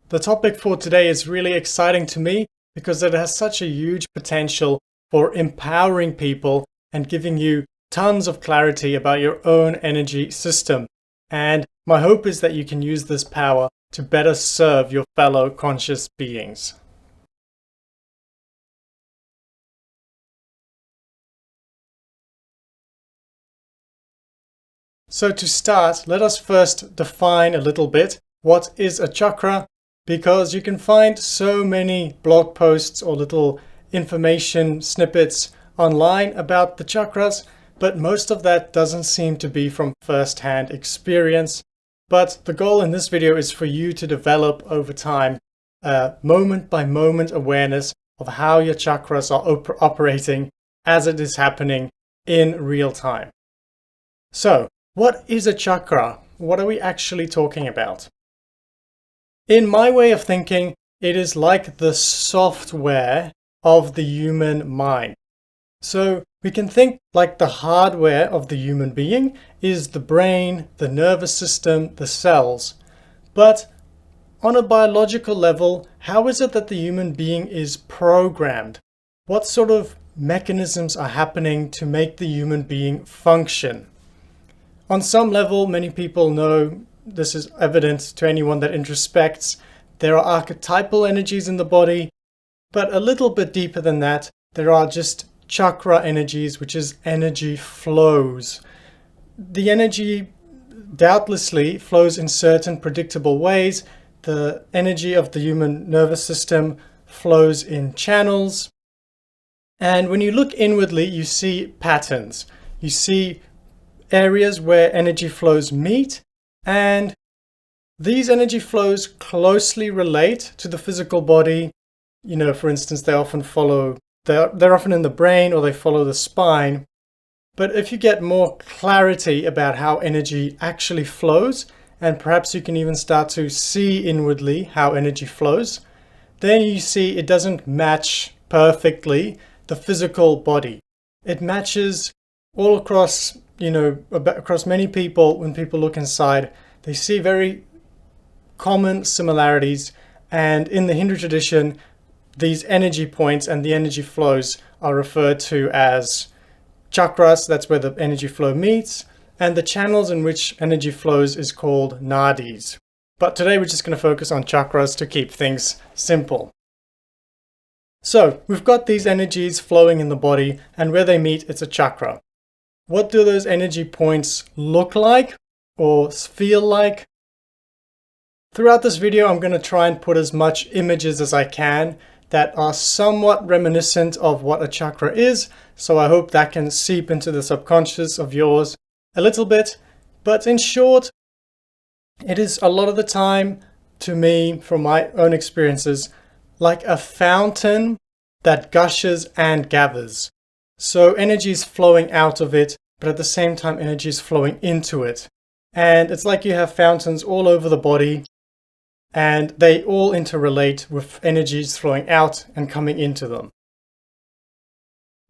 The topic for today is really exciting to me because it has such a huge potential for empowering people and giving you tons of clarity about your own energy system. And my hope is that you can use this power to better serve your fellow conscious beings. So to start, let us first define a little bit what is a chakra, because you can find so many blog posts or little information snippets online about the chakras, but most of that doesn't seem to be from first-hand experience. But the goal in this video is for you to develop over time a moment-by-moment awareness of how your chakras are operating as it is happening in real time. So, what is a chakra? What are we actually talking about? In my way of thinking, it is like the software of the human mind. So we can think like the hardware of the human being is the brain, the nervous system, the cells. But on a biological level, how is it that the human being is programmed? What sort of mechanisms are happening to make the human being function? On some level, many people know, this is evident to anyone that introspects, there are archetypal energies in the body, but a little bit deeper than that, there are just chakra energies, which is energy flows. The energy doubtlessly flows in certain predictable ways. The energy of the human nervous system flows in channels. And when you look inwardly, you see patterns. You see areas where energy flows meet, and these energy flows closely relate to the physical body. You know, for instance, they're often in the brain, or they follow the spine. But if you get more clarity about how energy actually flows, and perhaps you can even start to see inwardly how energy flows, then you see it doesn't match perfectly the physical body. It matches all across, across many people. When people look inside, they see very common similarities. And in the Hindu tradition, these energy points and the energy flows are referred to as chakras. That's where the energy flow meets. And the channels in which energy flows is called nadis. But today we're just going to focus on chakras to keep things simple. So we've got these energies flowing in the body, and where they meet, it's a chakra. What do those energy points look like or feel like? Throughout this video, I'm going to try and put as much images as I can that are somewhat reminiscent of what a chakra is. So I hope that can seep into the subconscious of yours a little bit. But in short, it is a lot of the time, to me, from my own experiences, like a fountain that gushes and gathers. So energy is flowing out of it, but at the same time, energy is flowing into it. And it's like you have fountains all over the body, and they all interrelate with energies flowing out and coming into them.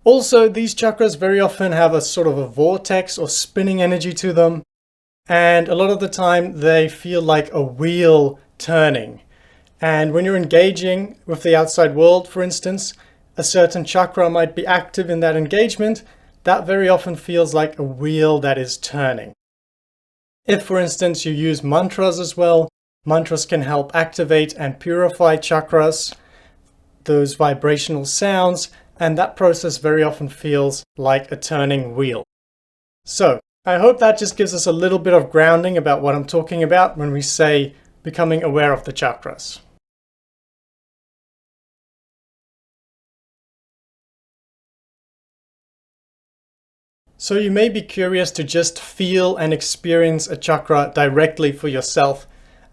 Also, these chakras very often have a sort of a vortex or spinning energy to them. And a lot of the time, they feel like a wheel turning. And when you're engaging with the outside world, for instance, a certain chakra might be active in that engagement. That very often feels like a wheel that is turning. If, for instance, you use mantras as well, mantras can help activate and purify chakras, those vibrational sounds, and that process very often feels like a turning wheel. So, I hope that just gives us a little bit of grounding about what I'm talking about when we say becoming aware of the chakras. So you may be curious to just feel and experience a chakra directly for yourself.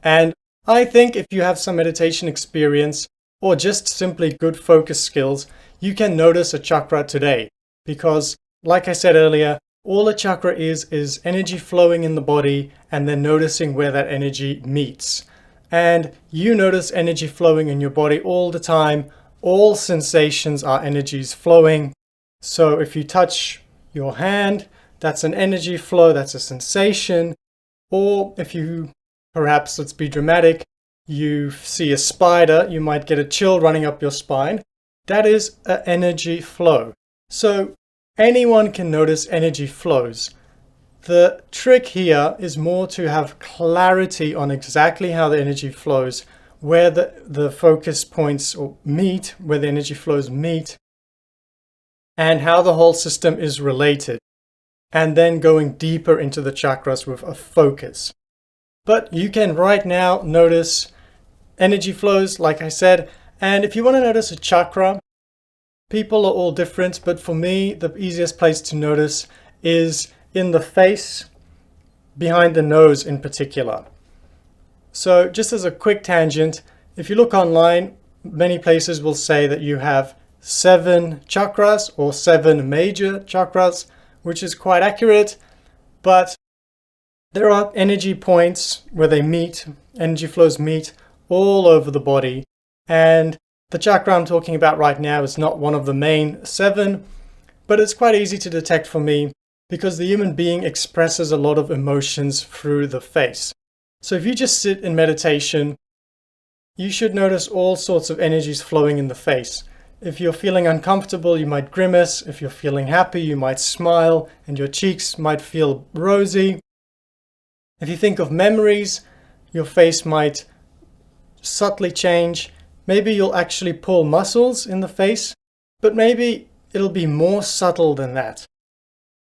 And I think if you have some meditation experience or just simply good focus skills, you can notice a chakra today. Because, like I said earlier, all a chakra is energy flowing in the body and then noticing where that energy meets. And you notice energy flowing in your body all the time. All sensations are energies flowing. So if you touch your hand, that's an energy flow, that's a sensation. Or if you, perhaps, let's be dramatic, you see a spider, you might get a chill running up your spine. That is an energy flow. So anyone can notice energy flows. The trick here is more to have clarity on exactly how the energy flows, where the focus points meet, where the energy flows meet, and how the whole system is related, and then going deeper into the chakras with a focus. But you can right now notice energy flows, like I said, and if you want to notice a chakra, people are all different, but for me, the easiest place to notice is in the face, behind the nose in particular. So just as a quick tangent, if you look online, many places will say that you have 7 chakras or 7 major chakras, which is quite accurate, but there are energy points where they meet, energy flows meet all over the body, and the chakra I'm talking about right now is not one of the main 7, but it's quite easy to detect for me because the human being expresses a lot of emotions through the face. So if you just sit in meditation, you should notice all sorts of energies flowing in the face. If you're feeling uncomfortable, you might grimace. If you're feeling happy, you might smile and your cheeks might feel rosy. If you think of memories, your face might subtly change. Maybe you'll actually pull muscles in the face, but maybe it'll be more subtle than that.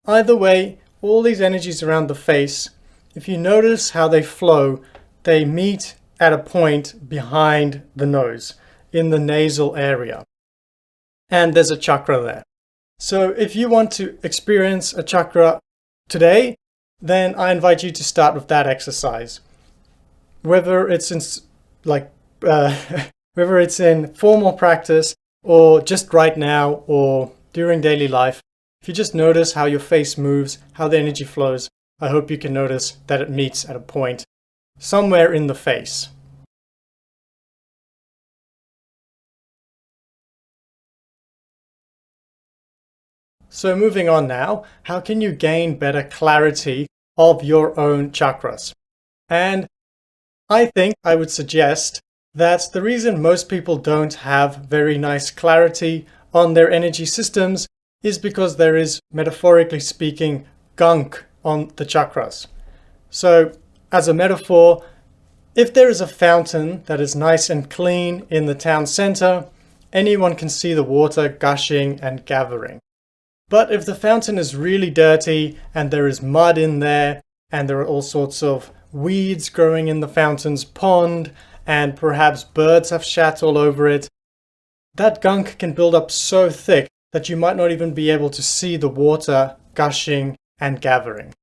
Either way, all these energies around the face, if you notice how they flow, they meet at a point behind the nose, in the nasal area. And there's a chakra there. So if you want to experience a chakra today, then I invite you to start with that exercise. Whether it's in whether it's in formal practice or just right now or during daily life, if you just notice how your face moves, how the energy flows, I hope you can notice that it meets at a point somewhere in the face. So moving on now, how can you gain better clarity of your own chakras? And I think I would suggest that the reason most people don't have very nice clarity on their energy systems is because there is, metaphorically speaking, gunk on the chakras. So, as a metaphor, if there is a fountain that is nice and clean in the town center, anyone can see the water gushing and gathering. But if the fountain is really dirty and there is mud in there and there are all sorts of weeds growing in the fountain's pond and perhaps birds have shat all over it, that gunk can build up so thick that you might not even be able to see the water gushing and gathering.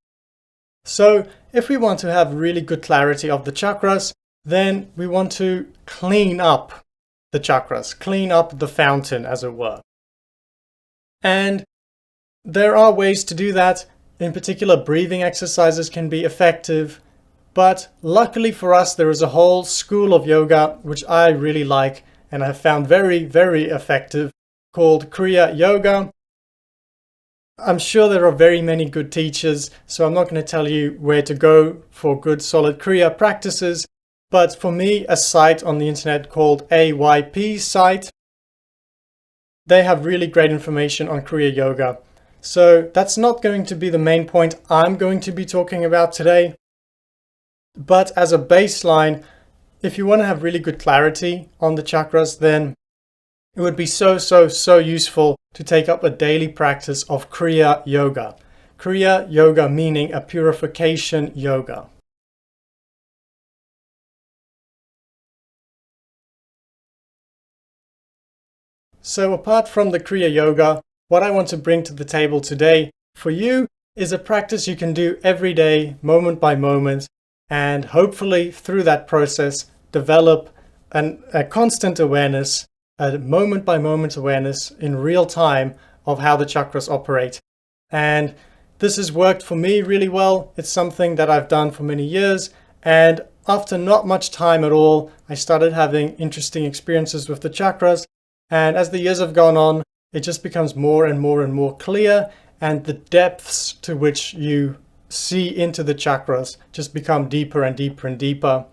So if we want to have really good clarity of the chakras, then we want to clean up the chakras, clean up the fountain, as it were. And there are ways to do that. In particular, breathing exercises can be effective. But luckily for us, there is a whole school of yoga, which I really like and have found very, very effective, called Kriya Yoga. I'm sure there are very many good teachers, so I'm not going to tell you where to go for good solid Kriya practices. But for me, a site on the internet called AYP site, they have really great information on Kriya Yoga. So that's not going to be the main point I'm going to be talking about today. But as a baseline, if you want to have really good clarity on the chakras, then it would be so useful to take up a daily practice of Kriya Yoga. Kriya Yoga meaning a purification yoga. So apart from the Kriya Yoga, what I want to bring to the table today for you is a practice you can do every day, moment by moment, and hopefully through that process develop a constant awareness, a moment by moment awareness in real time of how the chakras operate. And this has worked for me really well. It's something that I've done for many years, and after not much time at all, I started having interesting experiences with the chakras. And as the years have gone on, it just becomes more and more and more clear, and the depths to which you see into the chakras just become deeper and deeper and deeper.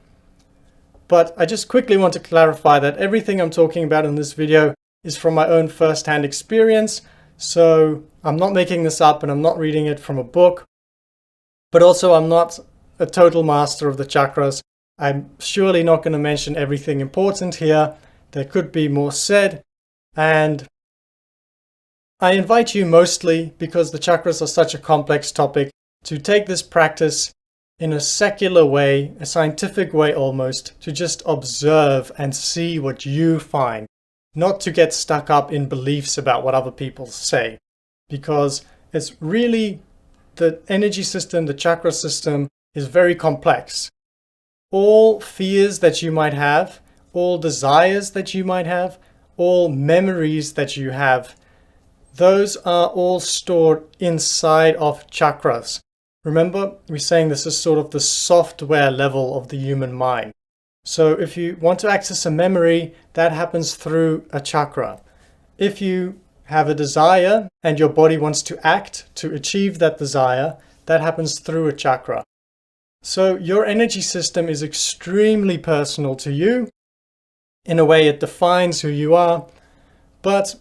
But I just quickly want to clarify that everything I'm talking about in this video is from my own first-hand experience. So I'm not making this up and I'm not reading it from a book. But also I'm not a total master of the chakras. I'm surely not going to mention everything important here. There could be more said. And I invite you mostly, because the chakras are such a complex topic, to take this practice in a secular way, a scientific way almost, to just observe and see what you find, not to get stuck up in beliefs about what other people say, because it's really the energy system, the chakra system is very complex. All fears that you might have, all desires that you might have, all memories that you have, those are all stored inside of chakras. Remember, we're saying this is sort of the software level of the human mind. So if you want to access a memory, that happens through a chakra. If you have a desire and your body wants to act to achieve that desire, that happens through a chakra. So your energy system is extremely personal to you. In a way, it defines who you are, but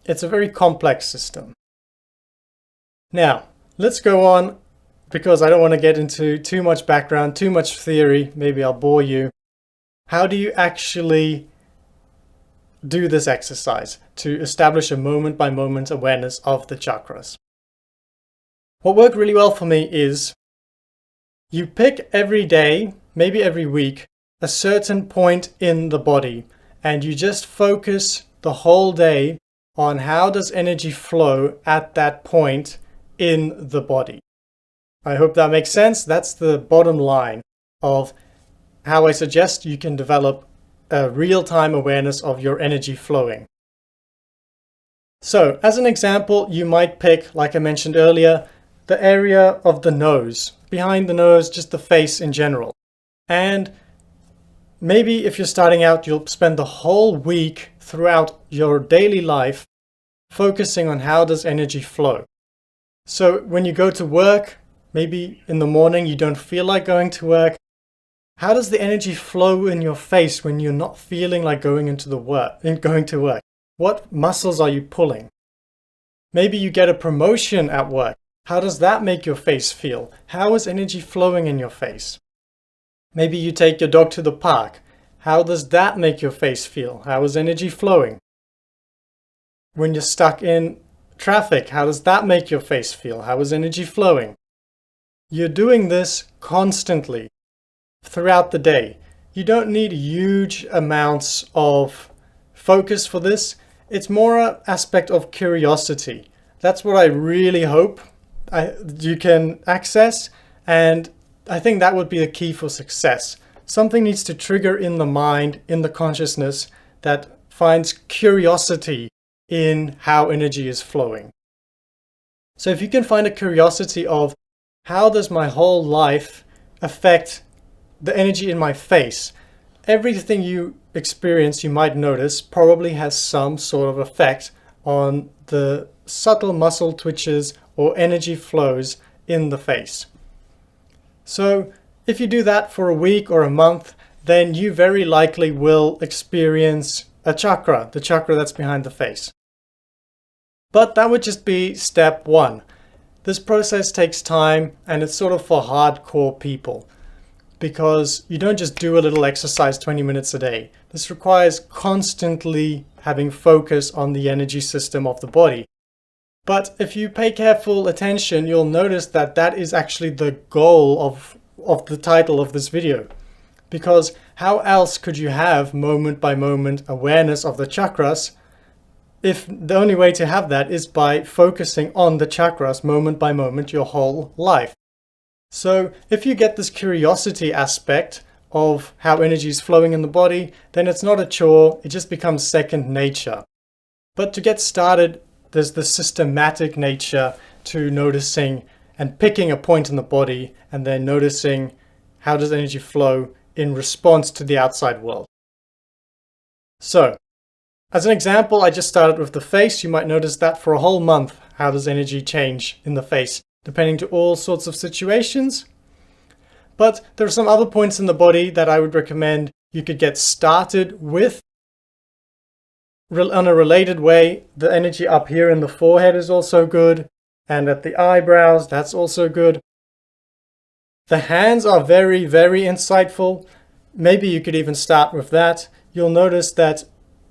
it's a very complex system. Now, let's go on, because I don't want to get into too much background, too much theory. Maybe I'll bore you. How do you actually do this exercise to establish a moment-by-moment awareness of the chakras? What worked really well for me is you pick every day, maybe every week, a certain point in the body, and you just focus the whole day on how does energy flow at that point in the body. I hope that makes sense. That's the bottom line of how I suggest you can develop a real-time awareness of your energy flowing. So, as an example, you might pick, like I mentioned earlier, the area of the nose, behind the nose, just the face in general. And maybe if you're starting out, you'll spend the whole week throughout your daily life focusing on how does energy flow. So when you go to work, maybe in the morning you don't feel like going to work, how does the energy flow in your face when you're not feeling like going to work? What muscles are you pulling? Maybe you get a promotion at work. How does that make your face feel? How is energy flowing in your face? Maybe you take your dog to the park. How does that make your face feel? How is energy flowing? When you're stuck in traffic, how does that make your face feel? How is energy flowing? You're doing this constantly throughout the day. You don't need huge amounts of focus for this. It's more an aspect of curiosity. That's what I really hope you can access, and I think that would be the key for success. Something needs to trigger in the mind, in the consciousness, that finds curiosity in how energy is flowing. So if you can find a curiosity of how does my whole life affect the energy in my face, everything you experience, you might notice, probably has some sort of effect on the subtle muscle twitches or energy flows in the face. So if you do that for a week or a month, then you very likely will experience a chakra, the chakra that's behind the face. But that would just be step one. This process takes time, and it's sort of for hardcore people, because you don't just do a little exercise 20 minutes a day. This requires constantly having focus on the energy system of the body. But if you pay careful attention, you'll notice that that is actually the goal of the title of this video. Because how else could you have moment by moment awareness of the chakras if the only way to have that is by focusing on the chakras moment by moment your whole life? So if you get this curiosity aspect of how energy is flowing in the body, then it's not a chore, it just becomes second nature. But to get started, there's the systematic nature to noticing and picking a point in the body and then noticing how does energy flow in response to the outside world. So, as an example, I just started with the face. You might notice that for a whole month, how does energy change in the face, depending to all sorts of situations. But there are some other points in the body that I would recommend You could get started with, on a related way, the energy up here in the forehead is also good, and at the eyebrows, that's also good. The hands are very, very insightful. Maybe you could even start with that. You'll notice that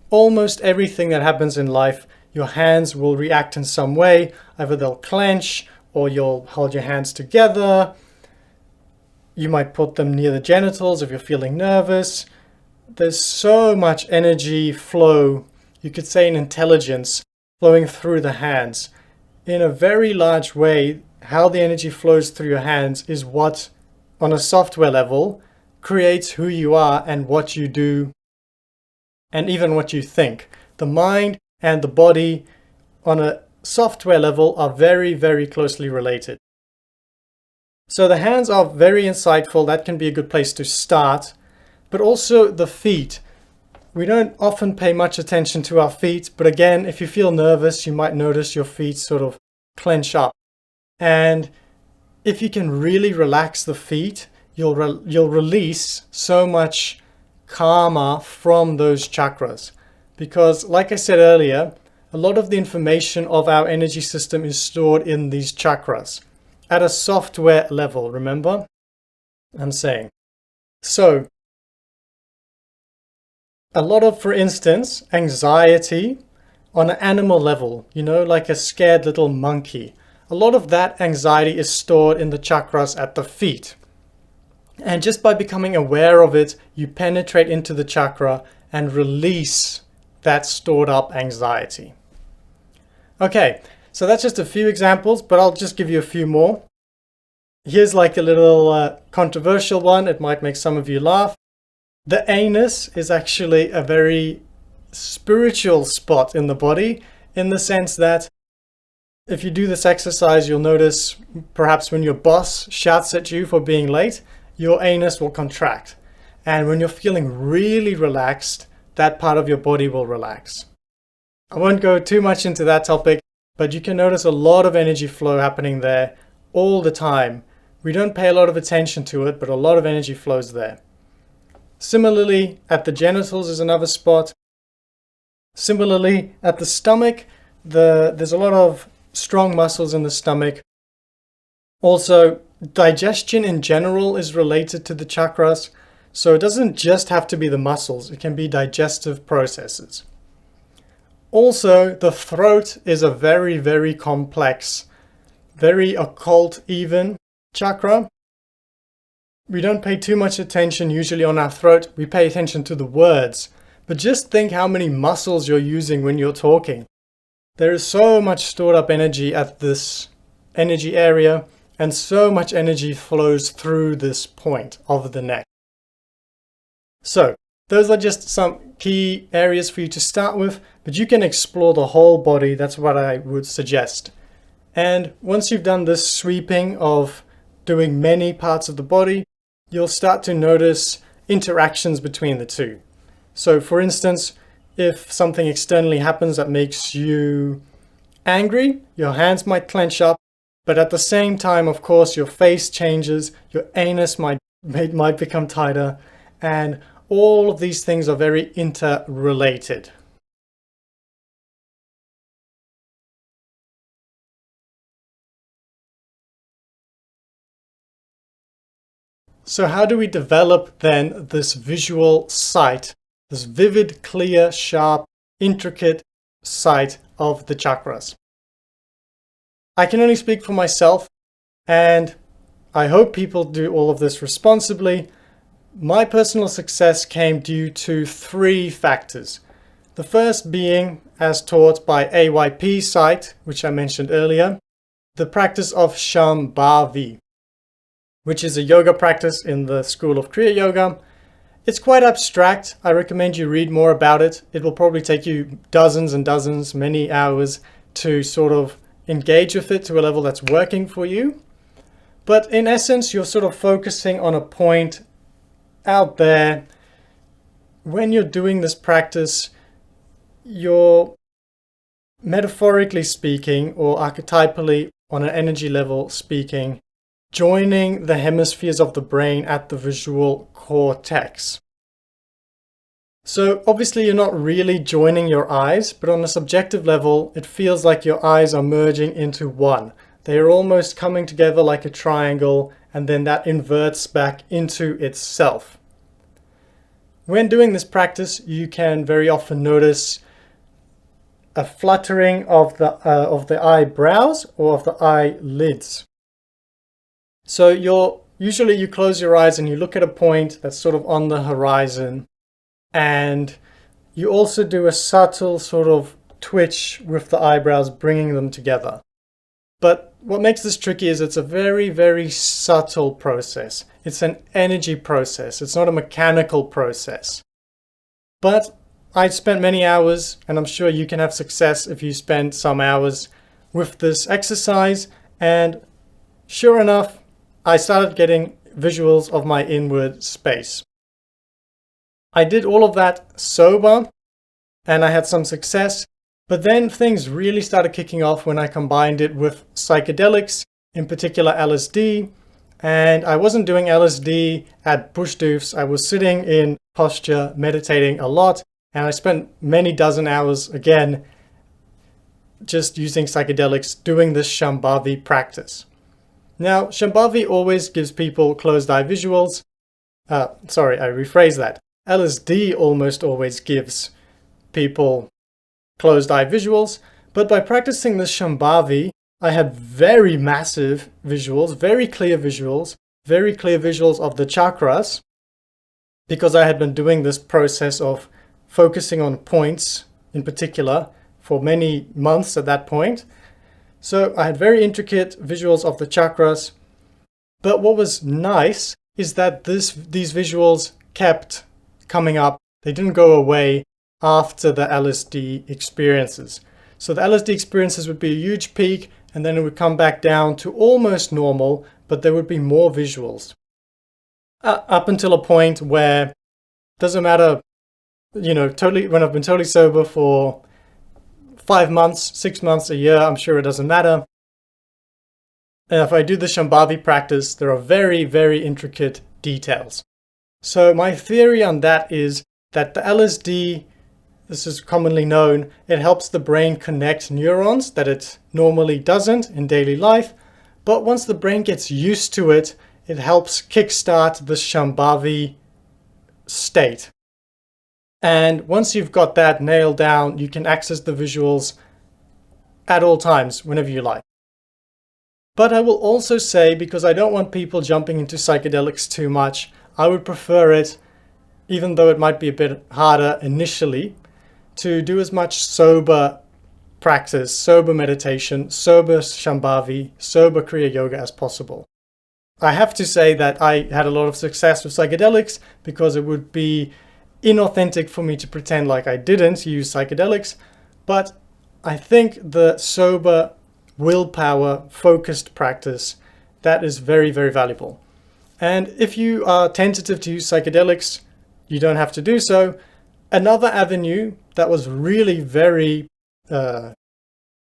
almost everything that happens in life, your hands will react in some way. Either they'll clench, or you'll hold your hands together. You might put them near the genitals if you're feeling nervous. There's so much energy flow, you could say an intelligence, flowing through the hands. In a very large way, how the energy flows through your hands is what, on a software level, creates who you are and what you do, and even what you think. The mind and the body, on a software level, are very, very closely related. So the hands are very insightful. That can be a good place to start. But also the feet. We don't often pay much attention to our feet, but again, if you feel nervous, you might notice your feet sort of clench up. And if you can really relax the feet, you'll release so much karma from those chakras. Because, like I said earlier, a lot of the information of our energy system is stored in these chakras at a software level, remember? I'm saying. So, a lot of, for instance, anxiety on an animal level, like a scared little monkey. A lot of that anxiety is stored in the chakras at the feet. And just by becoming aware of it, you penetrate into the chakra and release that stored up anxiety. Okay, so that's just a few examples, but I'll just give you a few more. Here's like a little controversial one. It might make some of you laugh. The anus is actually a very spiritual spot in the body, in the sense that if you do this exercise, you'll notice perhaps when your boss shouts at you for being late, your anus will contract. And when you're feeling really relaxed, that part of your body will relax. I won't go too much into that topic, but you can notice a lot of energy flow happening there all the time. We don't pay a lot of attention to it, but a lot of energy flows there. Similarly, at the genitals is another spot. Similarly, at the stomach, there's a lot of strong muscles in the stomach. Also, digestion in general is related to the chakras. So it doesn't just have to be the muscles, it can be digestive processes. Also, the throat is a very, very complex, very occult even chakra. We don't pay too much attention usually on our throat. We pay attention to the words. But just think how many muscles you're using when you're talking. There is so much stored up energy at this energy area, and so much energy flows through this point of the neck. So, those are just some key areas for you to start with, but you can explore the whole body. That's what I would suggest. And once you've done this sweeping of doing many parts of the body, you'll start to notice interactions between the two. So for instance, if something externally happens that makes you angry, your hands might clench up, but at the same time, of course, your face changes, your anus might become tighter, and all of these things are very interrelated. So how do we develop then this visual sight, this vivid, clear, sharp, intricate sight of the chakras? I can only speak for myself, and I hope people do all of this responsibly. My personal success came due to 3 factors. The first being, as taught by AYP site, which I mentioned earlier, the practice of Shambhavi, which is a yoga practice in the school of Kriya yoga. It's quite abstract. I recommend you read more about it. It will probably take you dozens and dozens, many hours to sort of engage with it to a level that's working for you. But in essence, you're sort of focusing on a point out there. When you're doing this practice, you're, metaphorically speaking, or archetypally on an energy level speaking, joining the hemispheres of the brain at the visual cortex. So obviously you're not really joining your eyes, but on a subjective level, it feels like your eyes are merging into one. They are almost coming together like a triangle, and then that inverts back into itself. When doing this practice, you can very often notice a fluttering of the eyebrows or of the eyelids. So usually you close your eyes and you look at a point that's sort of on the horizon, and you also do a subtle sort of twitch with the eyebrows, bringing them together. But what makes this tricky is it's a very, very subtle process. It's an energy process. It's not a mechanical process. But I spent many hours, and I'm sure you can have success if you spend some hours with this exercise. And sure enough, I started getting visuals of my inward space. I did all of that sober, and I had some success. But then things really started kicking off when I combined it with psychedelics, in particular LSD. And I wasn't doing LSD at bush doofs. I was sitting in posture, meditating a lot. And I spent many dozen hours, again, just using psychedelics, doing this Shambhavi practice. Now, Shambhavi always gives people closed eye visuals. Sorry, I rephrase that. LSD almost always gives people closed eye visuals, but by practicing this Shambhavi, I had very massive visuals, very clear visuals of the chakras, because I had been doing this process of focusing on points in particular for many months at that point. So I had very intricate visuals of the chakras, but what was nice is that these visuals kept coming up. They didn't go away after the LSD experiences. So the LSD experiences would be a huge peak, and then it would come back down to almost normal, but there would be more visuals. Up until a point where it doesn't matter, totally, when I've been totally sober for 5 months, 6 months, a year, I'm sure it doesn't matter. And if I do the Shambhavi practice, there are very, very intricate details. So my theory on that is that the LSD, this is commonly known, it helps the brain connect neurons that it normally doesn't in daily life. But once the brain gets used to it, it helps kickstart the Shambhavi state. And once you've got that nailed down, you can access the visuals at all times, whenever you like. But I will also say, because I don't want people jumping into psychedelics too much, I would prefer it, even though it might be a bit harder initially, to do as much sober practice, sober meditation, sober Shambhavi, sober Kriya yoga as possible. I have to say that I had a lot of success with psychedelics because it would be inauthentic for me to pretend like I didn't use psychedelics, but I think the sober, willpower, focused practice, that is very, very valuable. And if you are tentative to use psychedelics, you don't have to do so. Another avenue that was really very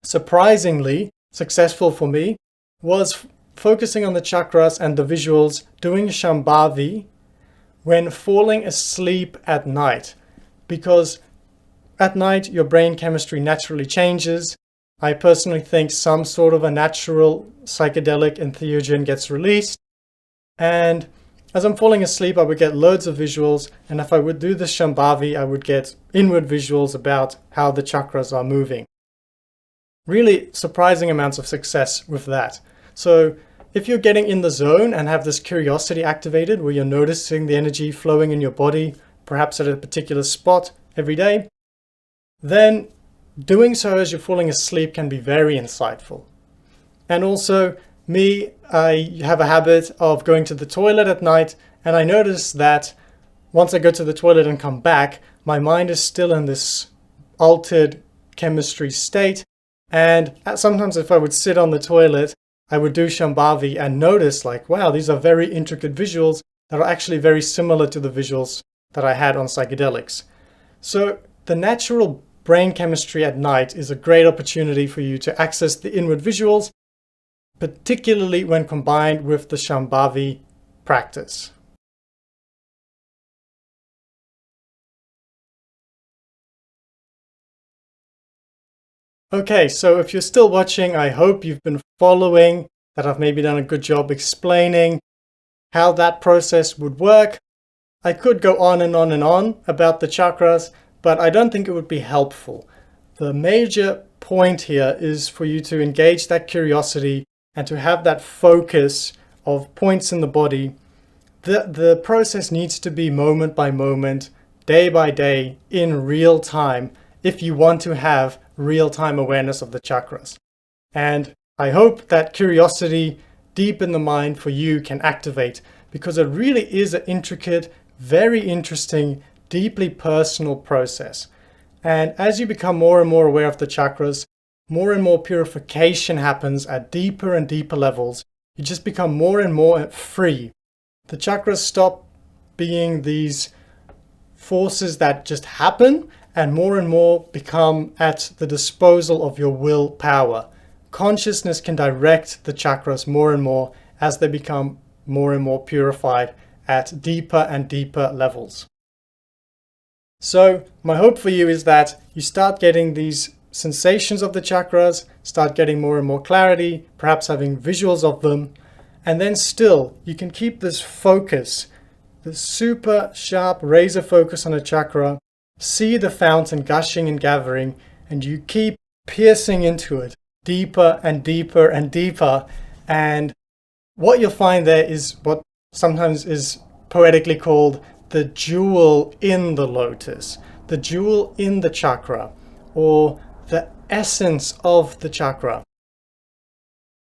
surprisingly successful for me was focusing on the chakras and the visuals, doing Shambhavi when falling asleep at night. Because at night, your brain chemistry naturally changes. I personally think some sort of a natural psychedelic entheogen gets released. And as I'm falling asleep, I would get loads of visuals. And if I would do the Shambhavi, I would get inward visuals about how the chakras are moving. Really surprising amounts of success with that. So if you're getting in the zone and have this curiosity activated where you're noticing the energy flowing in your body, perhaps at a particular spot every day, then doing so as you're falling asleep can be very insightful. And also, I have a habit of going to the toilet at night, and I notice that once I go to the toilet and come back, my mind is still in this altered chemistry state. And sometimes if I would sit on the toilet, I would do Shambhavi and notice like, wow, these are very intricate visuals that are actually very similar to the visuals that I had on psychedelics. So the natural brain chemistry at night is a great opportunity for you to access the inward visuals, particularly when combined with the Shambhavi practice. Okay, so if you're still watching, I hope you've been following, that I've maybe done a good job explaining how that process would work. I could go on and on and on about the chakras, but I don't think it would be helpful. The major point here is for you to engage that curiosity and to have that focus of points in the body. The process needs to be moment by moment, day by day, in real time, if you want to have real-time awareness of the chakras. And I hope that curiosity deep in the mind for you can activate, because it really is an intricate, very interesting, deeply personal process. And as you become more and more aware of the chakras, more and more purification happens at deeper and deeper levels. You just become more and more free. The chakras stop being these forces that just happen and more become at the disposal of your willpower. Consciousness can direct the chakras more and more as they become more and more purified at deeper and deeper levels. So my hope for you is that you start getting these sensations of the chakras, start getting more and more clarity, perhaps having visuals of them, and then still you can keep this focus, this super sharp razor focus on a chakra, see the fountain gushing and gathering, and you keep piercing into it deeper and deeper and deeper. And what you'll find there is what sometimes is poetically called the jewel in the lotus, the jewel in the chakra, or the essence of the chakra.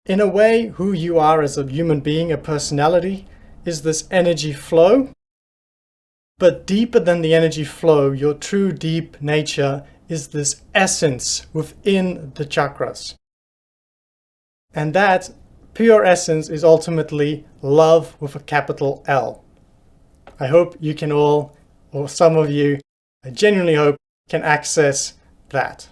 In a way, who you are as a human being, a personality, is this energy flow. But deeper than the energy flow, your true deep nature is this essence within the chakras. And that pure essence is ultimately love with a capital L. I hope you can all, or some of you, I genuinely hope, can access that.